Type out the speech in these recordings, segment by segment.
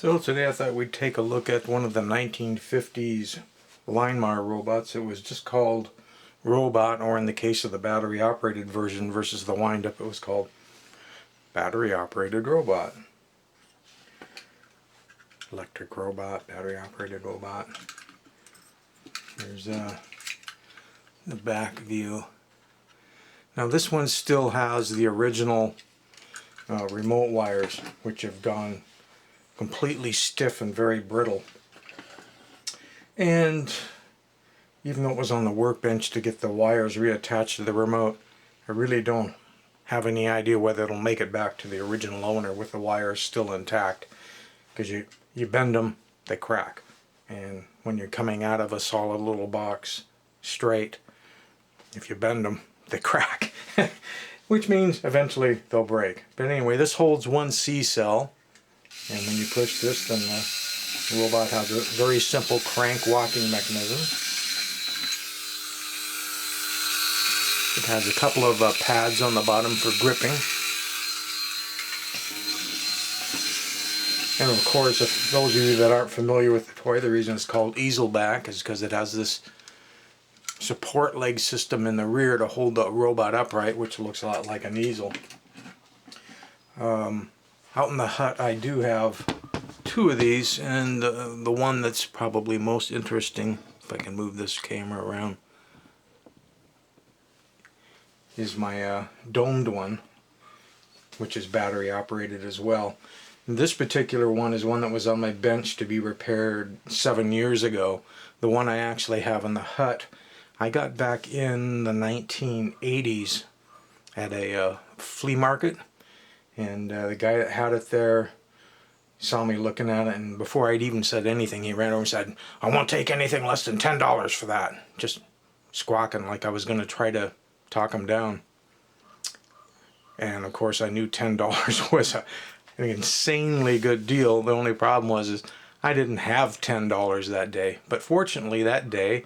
So today I thought we'd take a look at one of the 1950s Linemar robots. It was just called Robot, or in the case of the battery operated version versus the wind-up, it was called Battery Operated Robot. Electric robot, battery operated robot. Here's the back view. Now this one still has the original remote wires, which have gone completely stiff and very brittle. And even though it was on the workbench to get the wires reattached to the remote, I really don't have any idea whether it'll make it back to the original owner with the wires still intact, because you bend them, they crack, and when you're coming out of a solid little box straight, if you bend them, they crack. Which means eventually they'll break. But anyway, this holds one C cell, and when you push this, then the robot has a very simple crank walking mechanism. It has a couple of pads on the bottom for gripping. And of course, if those of you that aren't familiar with the toy, the reason it's called easel back is because it has this support leg system in the rear to hold the robot upright, which looks a lot like an easel. Out in the hut I do have two of these, and the one that's probably most interesting, if I can move this camera around, is my domed one, which is battery operated as well. And this particular one is one that was on my bench to be repaired 7 years ago. The one I actually have in the hut, I got back in the 1980s at a flea market, and the guy that had it there saw me looking at it, and before I'd even said anything, he ran over and said, "I won't take anything less than $10 for that." Just squawking like I was going to try to talk him down. And of course I knew $10 was an insanely good deal. The only problem was I didn't have $10 that day. But fortunately that day,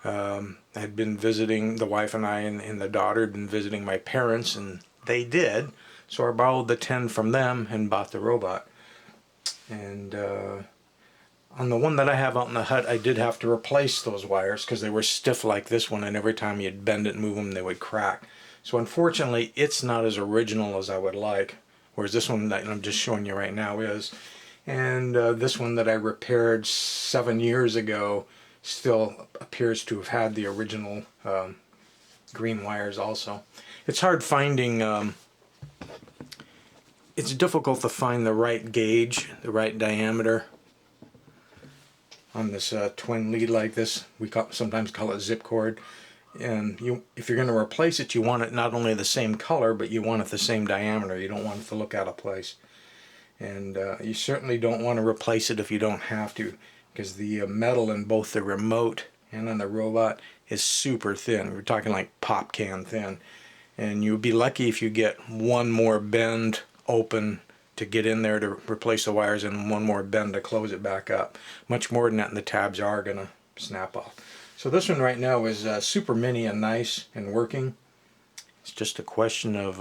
I'd been visiting, the wife and I and the daughter had been visiting my parents, and they did. So I borrowed the 10 from them and bought the robot. And on the one that I have out in the hut, I did have to replace those wires because they were stiff like this one, and every time you'd bend it and move them, they would crack. So unfortunately, it's not as original as I would like, whereas this one that I'm just showing you right now is. And this one that I repaired 7 years ago still appears to have had the original green wires also. It's hard finding, it's difficult to find the right gauge, the right diameter on this twin lead like this. We sometimes call it zip cord. And if you're going to replace it, you want it not only the same color, but you want it the same diameter. You don't want it to look out of place. And you certainly don't want to replace it if you don't have to, because the metal in both the remote and on the robot is super thin. We're talking like pop can thin. And you'd be lucky if you get one more bend open to get in there to replace the wires, and one more bend to close it back up. Much more than that, and the tabs are going to snap off. So this one right now is super mini and nice and working. It's just a question of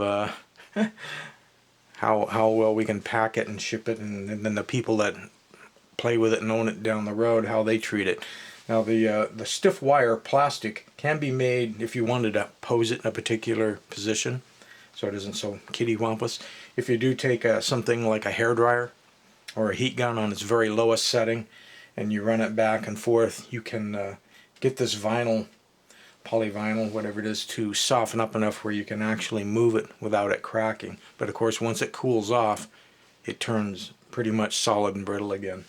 how well we can pack it and ship it, and then the people that play with it and own it down the road, how they treat it. Now the stiff wire plastic can be made if you wanted to pose it in a particular position, so it isn't so kitty-wampus. If you do take something like a hairdryer or a heat gun on its very lowest setting, and you run it back and forth, you can get this vinyl, polyvinyl, whatever it is, to soften up enough where you can actually move it without it cracking. But of course, once it cools off, it turns pretty much solid and brittle again.